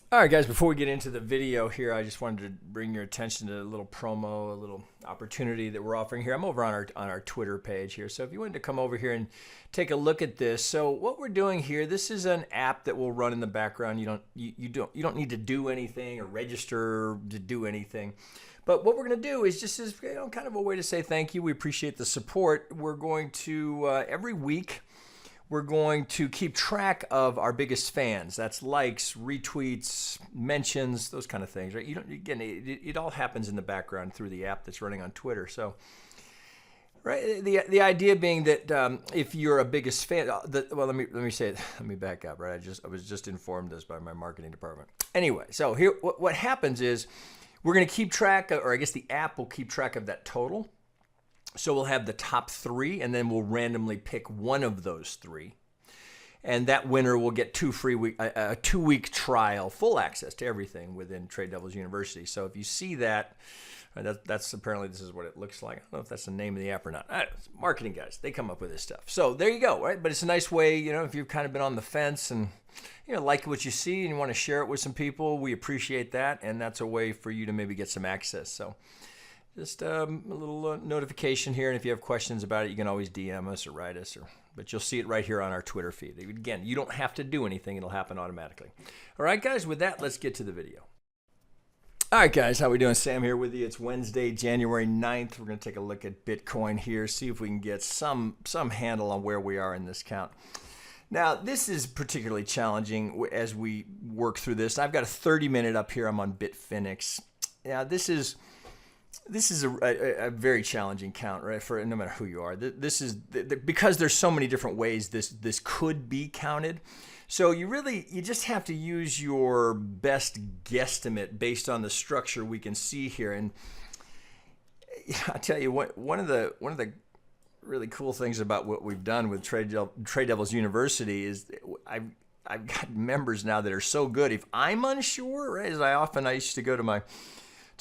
All right, guys, before we get into the video here, I just wanted to bring your attention to a little promo, a little opportunity that we're offering here. I'm over on our Twitter page here. So if you wanted to come over here and take a look at this. So what we're doing here, this is an app that will run in the background. You don't need to do anything or register to do anything. But what we're going to do is just as kind of a way to say thank you. We appreciate the support. We're going to every week we're going to keep track of our biggest fans. That's likes, retweets, mentions, those kind of things, right? Again, it all happens in the background through the app that's running on Twitter. So, right, the idea being that if you're a biggest fan, well, let me say it. Let me back up, right? I was just informed this by my marketing department. Anyway, so here, what happens is we're going to keep track, or I guess the app will keep track of that total. So we'll have the top three, and then we'll randomly pick one of those three. And that winner will get a 2-week trial, full access to everything within Trade Devils University. So if you see that, that's apparently this is what it looks like. I don't know if that's the name of the app or not. Marketing guys, they come up with this stuff. So there you go, right? But it's a nice way, if you've kind of been on the fence and like what you see and you want to share it with some people, we appreciate that. And that's a way for you to maybe get some access. So just a little notification here, and if you have questions about it, you can always DM us or write us, but you'll see it right here on our Twitter feed. Again, you don't have to do anything. It'll happen automatically. All right, guys, with that, let's get to the video. All right, guys, how we doing? Sam here with you. It's Wednesday, January 9th. We're going to take a look at Bitcoin here, see if we can get some handle on where we are in this count. Now, this is particularly challenging as we work through this. I've got a 30-minute up here. I'm on Bitfinex. Now, this is a very challenging count, right? For no matter who you are, this is because there's so many different ways this could be counted. So you just have to use your best guesstimate based on the structure we can see here. And I tell you what, one of the really cool things about what we've done with Trade Devils University is I've got members now that are so good. If I'm unsure, right, as I used to go to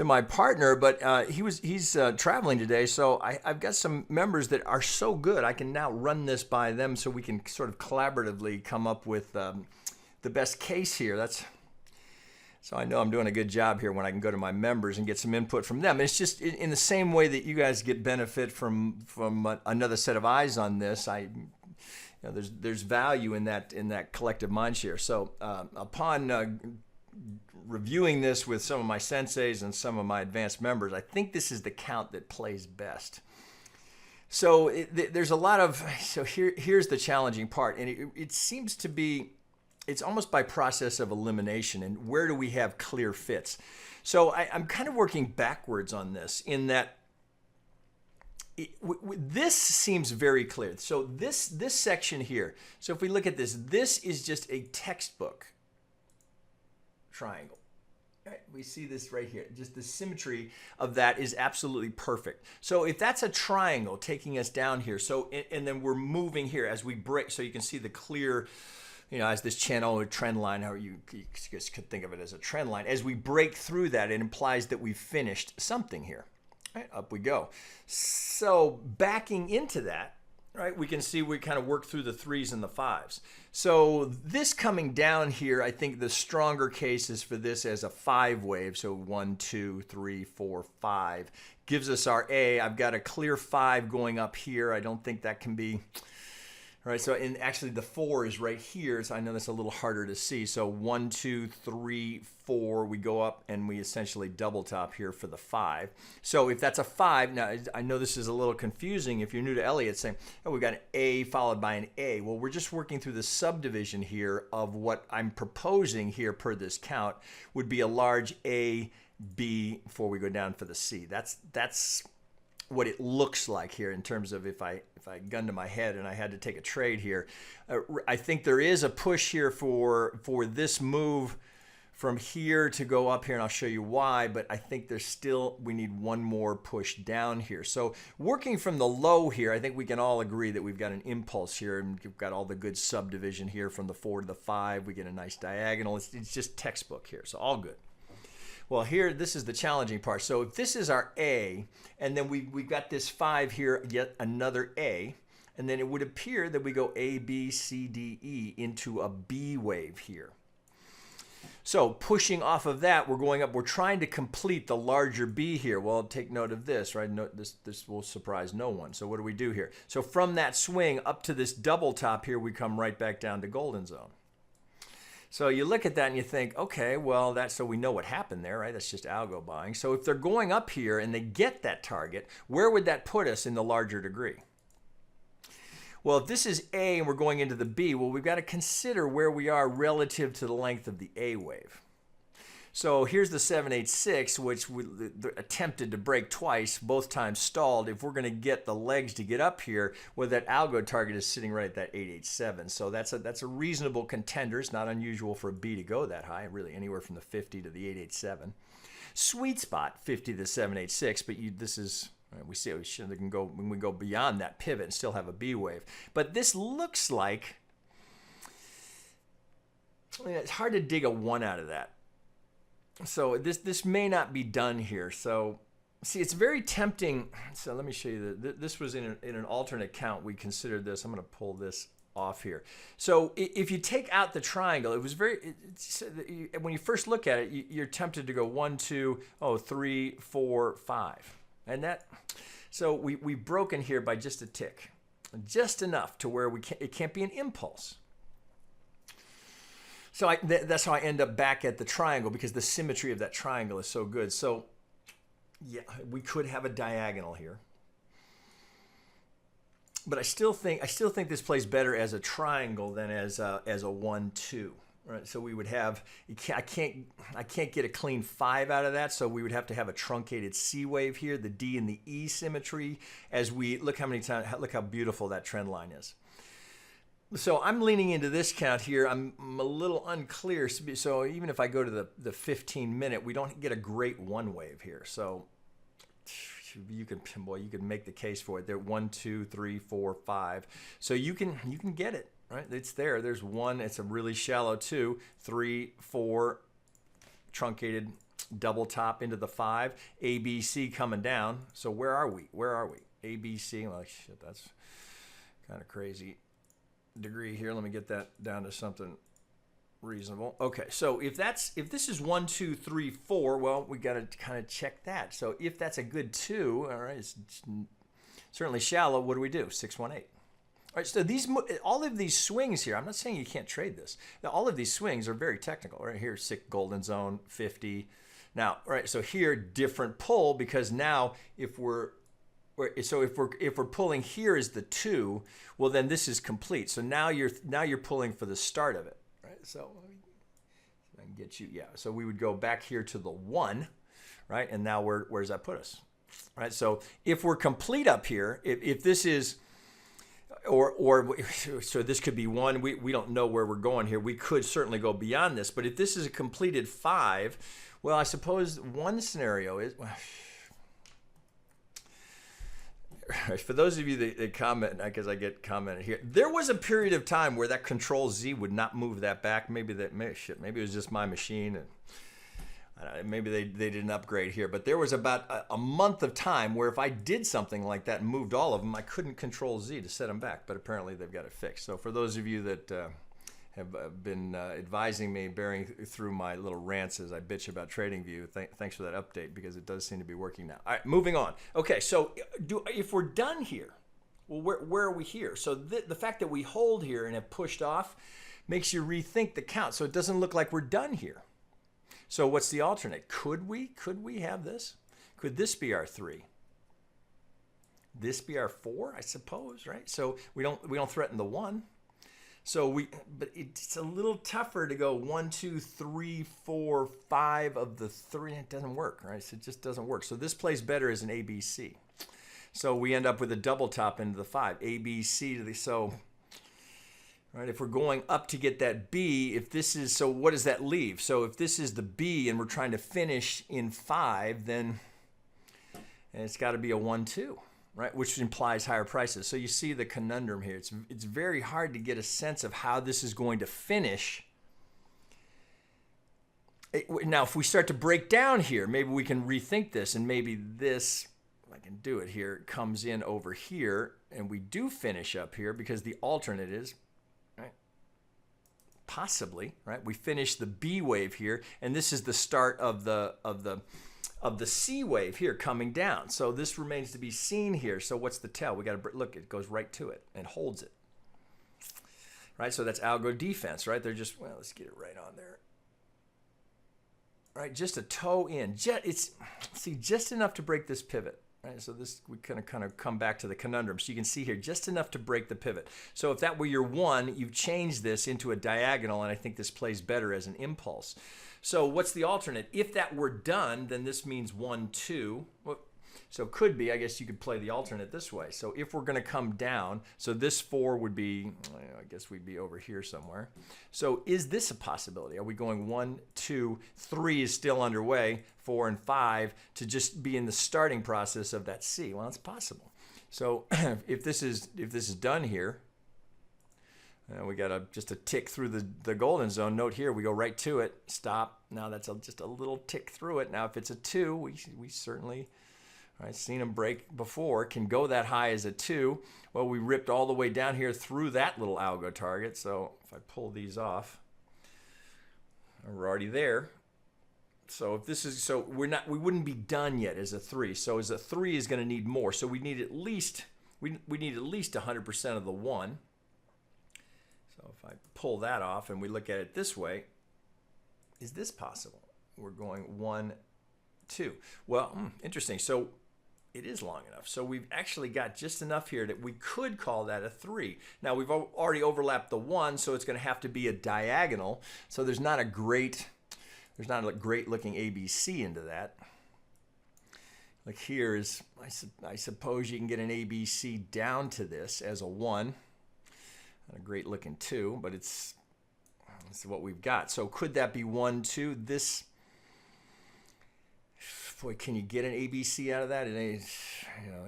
my partner, but he's traveling today, so I've got some members that are so good. I can now run this by them, so we can sort of collaboratively come up with the best case here. So I know I'm doing a good job here when I can go to my members and get some input from them. It's just in the same way that you guys get benefit from another set of eyes on this. There's value in that collective mind share. So upon reviewing this with some of my senseis and some of my advanced members, I think this is the count that plays best. So there's a lot of, here's the challenging part. And it seems to be, it's almost by process of elimination. And where do we have clear fits? So I'm kind of working backwards on this in that this seems very clear. So this section here, so if we look at this is just a textbook triangle. Right, we see this right here. Just the symmetry of that is absolutely perfect. So if that's a triangle taking us down here, so and then we're moving here as we break, so you can see the clear, as this channel or trend line, how you could think of it as a trend line. As we break through that, it implies that we've finished something here. Right, up we go. So backing into that, right, we can see we kind of work through the 3s and the 5s. So this coming down here, I think the stronger case is for this as a 5 wave. So 1, 2, 3, 4, 5 gives us our A. I've got a clear 5 going up here. I don't think that can be. All right, so actually the 4 is right here, so I know that's a little harder to see. So 1, 2, 3, 4, we go up and we essentially double top here for the 5. So if that's a 5, now I know this is a little confusing if you're new to Elliott, saying, oh, we've got an A followed by an A. Well, we're just working through the subdivision here of what I'm proposing here per this count would be a large A, B before we go down for the C. That's what it looks like here in terms of if I gun to my head and I had to take a trade here. I think there is a push here for this move from here to go up here, and I'll show you why, but I think we need one more push down here. So working from the low here, I think we can all agree that we've got an impulse here, and we've got all the good subdivision here from the 4 to the 5. We get a nice diagonal. It's just textbook here, so all good. Well, here, this is the challenging part. So if this is our A, and then we've got this 5 here, yet another A, and then it would appear that we go A, B, C, D, E into a B wave here. So pushing off of that, we're going up. We're trying to complete the larger B here. Well, take note of this, right? This will surprise no one. So what do we do here? So from that swing up to this double top here, we come right back down to golden zone. So you look at that and you think, okay, well, so we know what happened there, right? That's just algo buying. So if they're going up here and they get that target, where would that put us in the larger degree? Well, if this is A and we're going into the B, well, we've got to consider where we are relative to the length of the A wave. So here's the 786, which we attempted to break twice, both times stalled. If we're going to get the legs to get up here, well, that algo target is sitting right at that 887. So that's a reasonable contender. It's not unusual for a B to go that high, really anywhere from the 50 to the 887. Sweet spot, 50 to the 786, but this is... We see we can go when we go beyond that pivot and still have a B wave. But this looks like, it's hard to dig a 1 out of that. So this may not be done here. So see, it's very tempting. So let me show you this was in an alternate count. We considered this. I'm going to pull this off here. So if you take out the triangle, it was when you first look at it, you're tempted to go 1, 2, 3, 4, 5. And so we've broken here by just a tick, just enough to where it can't be an impulse. So that's how I end up back at the triangle, because the symmetry of that triangle is so good. So yeah, we could have a diagonal here, but I still think this plays better as a triangle than as a 1, 2. Right, so we would have, I can't get a clean 5 out of that, so we would have to have a truncated C wave here, the D and the E symmetry, as we look how beautiful that trend line is. So I'm leaning into this count here. I'm a little unclear, so even if I go to the 15-minute, we don't get a great 1 wave here. So you can make the case for it. There 1, 2, 3, 4, 5. So you can get it. Right, it's there. There's 1. It's a really shallow 2, 3, 4, truncated double top into the 5. ABC coming down. So where are we? ABC. Well, shit, that's kind of crazy degree here. Let me get that down to something reasonable. Okay, so if this is 1, 2, 3, 4, well, we got to kind of check that. So if that's a good 2, all right, it's certainly shallow. What do we do? 6, 1, 8. All right, so all of these swings here, I'm not saying you can't trade this. Now, all of these swings are very technical. Right here, 6 golden zone, 50. Now, all right, so here, different pull, because now if we're pulling here is the 2, well, then this is complete. So now you're pulling for the start of it, right? So I can get you, yeah. So we would go back here to the 1, right? And now where does that put us, right? So if we're complete up here, if this is so this could be 1. We don't know where we're going here. We could certainly go beyond this. But if this is a completed 5, well, I suppose one scenario is, for those of you that comment, because I get commented here, there was a period of time where that Control Z would not move that back. Maybe it was just my machine, and maybe they didn't upgrade here, but there was about a month of time where if I did something like that and moved all of them, I couldn't Control Z to set them back, but apparently they've got it fixed. So for those of you that have been advising me, bearing through my little rants as I bitch about TradingView, thanks for that update, because it does seem to be working now. All right, moving on. Okay, so if we're done here, well, where are we here? So the fact that we hold here and have pushed off makes you rethink the count, so it doesn't look like we're done here. So what's the alternate? Could we have this? Could this be our 3? This be our 4, I suppose, right? So we don't threaten the 1. So but it's a little tougher to go 1, 2, 3, 4, 5 of the 3. It doesn't work, right? So it just doesn't work. So this plays better as an ABC. So we end up with a double top into the 5. ABC to the right, if we're going up to get that B, so what does that leave? So if this is the B and we're trying to finish in 5, then it's got to be a 1, 2, right? Which implies higher prices. So you see the conundrum here. It's very hard to get a sense of how this is going to finish. Now, if we start to break down here, maybe we can rethink this, and maybe this, if I can do it here, comes in over here, and we do finish up here, because the alternate is possibly, right? We finished the B wave here, and this is the start of the C wave here coming down. So this remains to be seen here. So what's the tell? We got to look, it goes right to it and holds it. Right? So that's algo defense, right? They're just, well, let's get it right on there. Right? Just a toe in. Just enough to break this pivot. Right, so this, we kind of come back to the conundrum. So you can see here, just enough to break the pivot. So if that were your 1, you've changed this into a diagonal, and I think this plays better as an impulse. So what's the alternate? If that were done, then this means 1, 2. Well, so it could be, I guess you could play the alternate this way. So if we're going to come down, so this 4 would be, I guess we'd be over here somewhere. So is this a possibility? Are we going 1, 2, 3 is still underway, 4 and 5 to just be in the starting process of that C? Well, it's possible. So if this is done here, we got just a tick through the golden zone. Note here, we go right to it, stop. Now that's just a little tick through it. Now if it's a 2, we certainly, I've seen them break before, can go that high as a 2. Well, we ripped all the way down here through that little algo target. So if I pull these off, we're already there. So if this is, so we wouldn't be done yet as a 3. So as a 3 is going to need more. So we need at least, we need at least 100% of the 1. So if I pull that off and we look at it this way, is this possible? We're going 1, 2. Well, interesting. So it is long enough. So we've actually got just enough here that we could call that a 3. Now we've already overlapped the 1, so it's going to have to be a diagonal. So there's not a great looking ABC into that. Like here is, I suppose you can get an ABC down to this as a 1. Not a great looking 2, but it's what we've got. So could that be 1, 2? This, boy, can you get an ABC out of that? It ain't,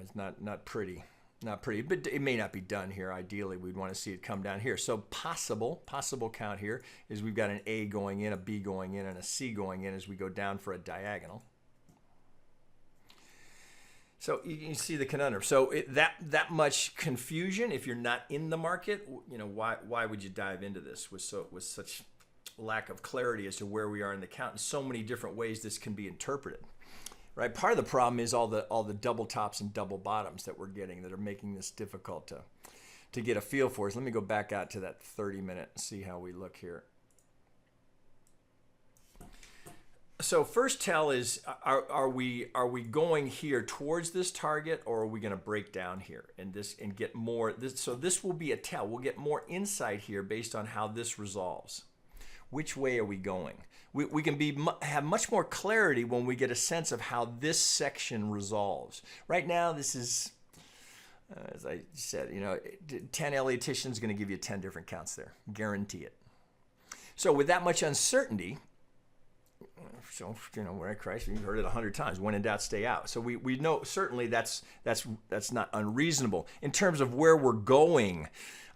it's not pretty. Not pretty, but it may not be done here. Ideally, we'd want to see it come down here. So possible count here is we've got an A going in, a B going in, and a C going in as we go down for a diagonal. So you see the conundrum. So that much confusion, if you're not in the market, why would you dive into this with such lack of clarity as to where we are in the count? In so many different ways this can be interpreted. Right? Part of the problem is all the double tops and double bottoms that we're getting that are making this difficult to get a feel for. So let me go back out to that 30-minute and see how we look here. So first tell is, are we going here towards this target, or are we going to break down here and get more? So this will be a tell. We'll get more insight here based on how this resolves. Which way are we going? We can have much more clarity when we get a sense of how this section resolves. Right now, this is, as I said, 10 Elliottician is going to give you 10 different counts there. Guarantee it. So with that much uncertainty, so where Christ, you've heard it 100 times. When in doubt, stay out. So we know certainly that's not unreasonable. In terms of where we're going,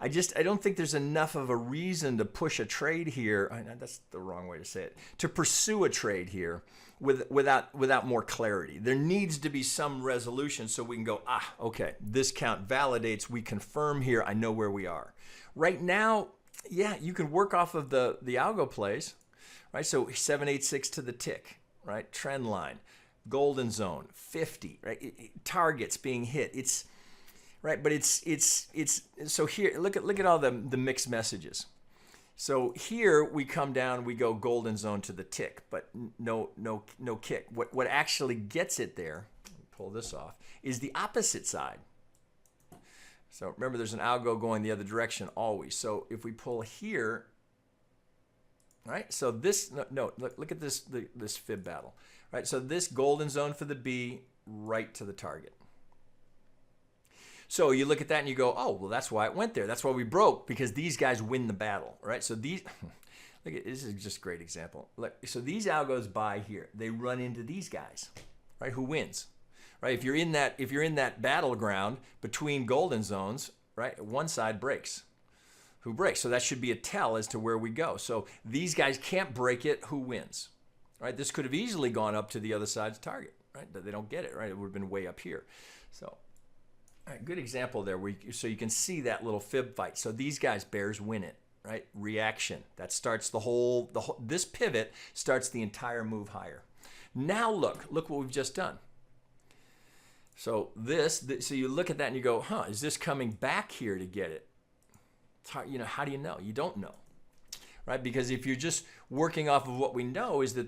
I don't think there's enough of a reason to push a trade here. That's the wrong way to say it. To pursue a trade here without more clarity. There needs to be some resolution so we can go, okay, this count validates. We confirm here. I know where we are. Right now, yeah, you can work off of the algo plays. Right, so 786 to the tick, right? Trend line, golden zone, 50, right? Targets being hit. It's right, but it's so here. Look at all the mixed messages. So here we come down, we go golden zone to the tick, but no kick. What actually gets it there? Pull this off. Is the opposite side. So remember, there's an algo going the other direction always. So if we pull here. Right, so this, look at this fib battle. Right, so this golden zone for the B, right to the target. So you look at that and you go, oh, well, that's why it went there. That's why we broke, because these guys win the battle. Right, so these, look at this is just a great example. So these algos buy here. They run into these guys. Right, who wins? Right, if you're in that battleground between golden zones, right, one side breaks. Who breaks? So that should be a tell as to where we go. So these guys can't break it. Who wins? Right? This could have easily gone up to the other side's target. Right? But they don't get it. Right? It would have been way up here. So, all right, good example there. So you can see that little fib fight. So these guys, bears, win it. right? Reaction. That starts this pivot starts the entire move higher. Now look what we've just done. So so you look at that and you go, huh, is this coming back here to get it? It's hard, how do you know? You don't know, right? Because if you're just working off of what we know is that,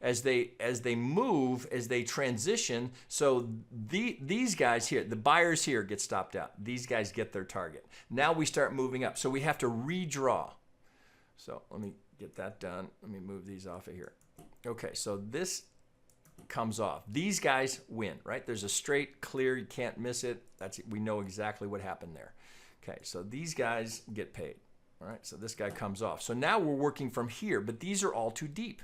as they move, as they transition, so these guys here, the buyers here get stopped out. These guys get their target. Now we start moving up. So we have to redraw. So let me get that done. Let me move these off of here. Okay, so this comes off. These guys win, right? There's a straight, clear, you can't miss it. We know exactly what happened there. Okay, so these guys get paid. All right, so this guy comes off. So now we're working from here, but these are all too deep.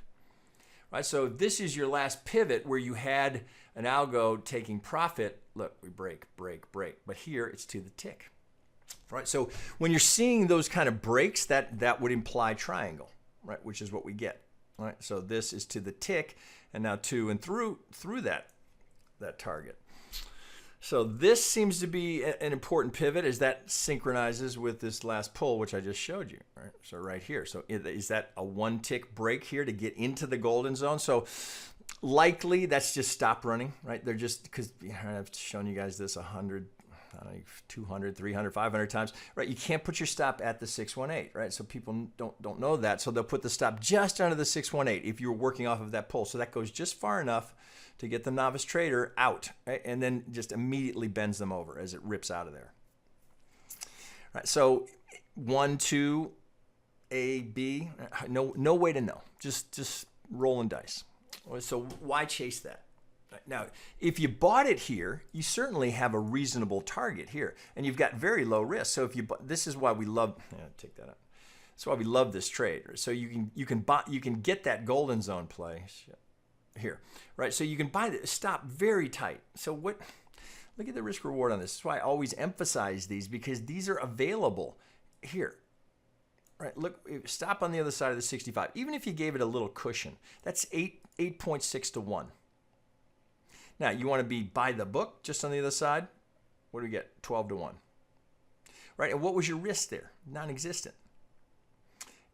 Right, so this is your last pivot where you had an algo taking profit. Look, we break, but here it's to the tick. Right, so when you're seeing those kind of breaks, that would imply triangle, right, which is what we get. Right, so this is to the tick, and now to and through that target. So this seems to be an important pivot as that synchronizes with this last pull, which I just showed you. Right? So right here. So is that a one tick break here to get into the golden zone? So likely that's just stop running, right? They're just, because I've shown you guys this 100, 200, 300, 500 times, right? You can't put your stop at the 618, right? So people don't know that. So they'll put the stop just under the 618 if you're working off of that pull. So that goes just far enough to get the novice trader out, right? And then just immediately bends them over as it rips out of there. Right, so 1, 2, A, B, no way to know. Just rolling dice. So why chase that? Now, if you bought it here, you certainly have a reasonable target here, and you've got very low risk. So this is why we love. Take that out. That's why we love this trade. So you can get that golden zone play. Here, right? So you can buy the stop very tight. So look at the risk reward on this. That's why I always emphasize these, because these are available here, right? Look, stop on the other side of the 65. Even if you gave it a little cushion, that's 8.6 to 1. Now you want to be by the book just on the other side. What do we get? 12 to 1, right? And what was your risk there? Non-existent.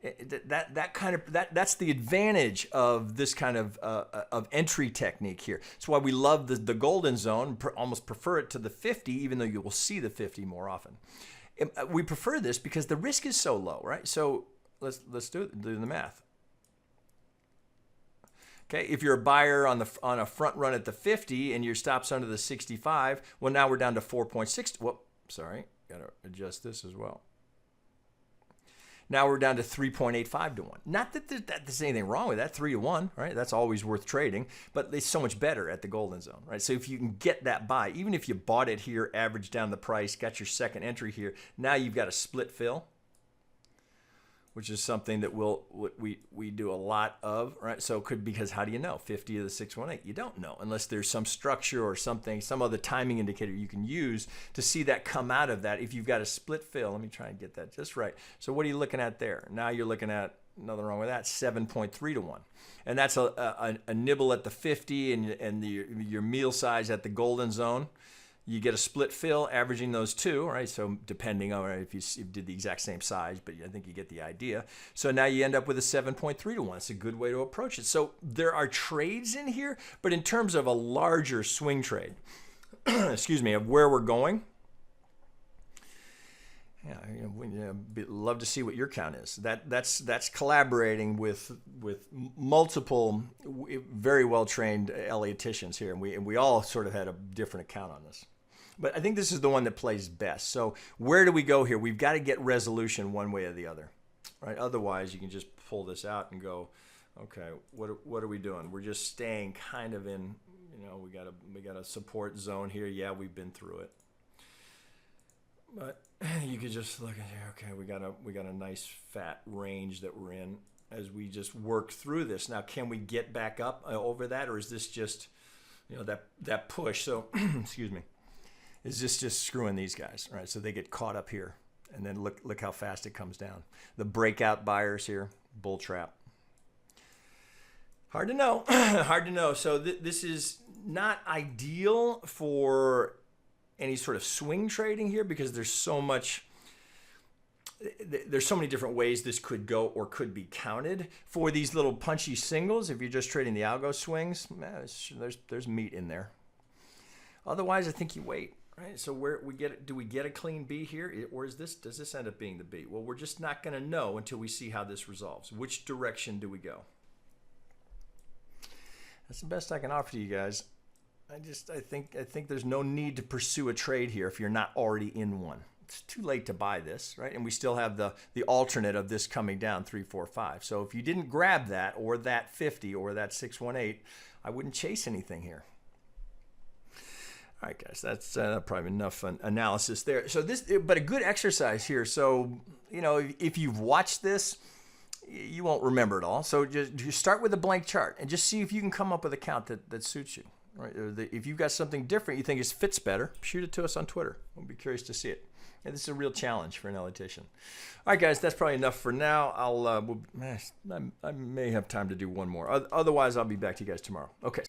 That's the advantage of this kind of entry technique here. That's why we love the golden zone. Almost prefer it to the 50, even though you will see the 50 more often. We prefer this because the risk is so low, right? So let's do the math. Okay, if you're a buyer on a front run at the 50 and your stop's under the 65, well, now we're down to 4.6. Whoop, sorry, got to adjust this as well. Now we're down to 3.85 to 1. Not that there's anything wrong with that, 3 to 1, right? That's always worth trading, but it's so much better at the golden zone, right? So if you can get that buy, even if you bought it here, averaged down the price, got your second entry here, now you've got a split fill, which is something that we do a lot of, right? So because how do you know? 50 of the 618, you don't know unless there's some structure or something, some other timing indicator you can use to see that come out of that. If you've got a split fill, let me try and get that just right. So what are you looking at there? Now you're looking at, nothing wrong with that, 7.3 to 1. And that's a nibble at the 50 and your meal size at the golden zone. You get a split fill averaging those two, right? So depending on if you did the exact same size, but I think you get the idea. So now you end up with a 7.3 to 1. It's a good way to approach it. So there are trades in here, but in terms of a larger swing trade, excuse me, of where we're going, we'd love to see what your count is. That's collaborating with multiple very well trained Elliottians here, and we all sort of had a different account on this. But I think this is the one that plays best. So where do we go here? We've got to get resolution one way or the other, right? Otherwise, you can just pull this out and go, okay, what are we doing? We're just staying kind of in, we got a support zone here. Yeah, we've been through it. But you could just look at here. Okay, we got a nice fat range that we're in as we just work through this. Now, can we get back up over that, or is this just, that push? So, excuse me, is this just screwing these guys? Right, so they get caught up here, and then look how fast it comes down. The breakout buyers here, bull trap. Hard to know. Hard to know. So this is not ideal for any sort of swing trading here because there's so much there's so many different ways this could go or could be counted. For these little punchy singles, if you're just trading the algo swings, there's meat in there. Otherwise, I think you wait. Right, so where we get it, do we get a clean B here, or does this end up being the B? Well, we're just not going to know until we see how this resolves. Which direction do we go? That's the best I can offer to you guys. I think there's no need to pursue a trade here if you're not already in one. It's too late to buy this, right? And we still have the alternate of this coming down 3, 4, 5. So if you didn't grab that or that 50 or that 618, I wouldn't chase anything here. All right, guys, that's probably enough analysis there. So but a good exercise here. So, you know, if you've watched this, you won't remember it all. So just start with a blank chart and just see if you can come up with a count that suits you. Right? If you've got something different you think fits better, shoot it to us on Twitter. We'll be curious to see it. And this is a real challenge for an elitician. All right, guys, that's probably enough for now. I may have time to do one more. Otherwise, I'll be back to you guys tomorrow. Okay.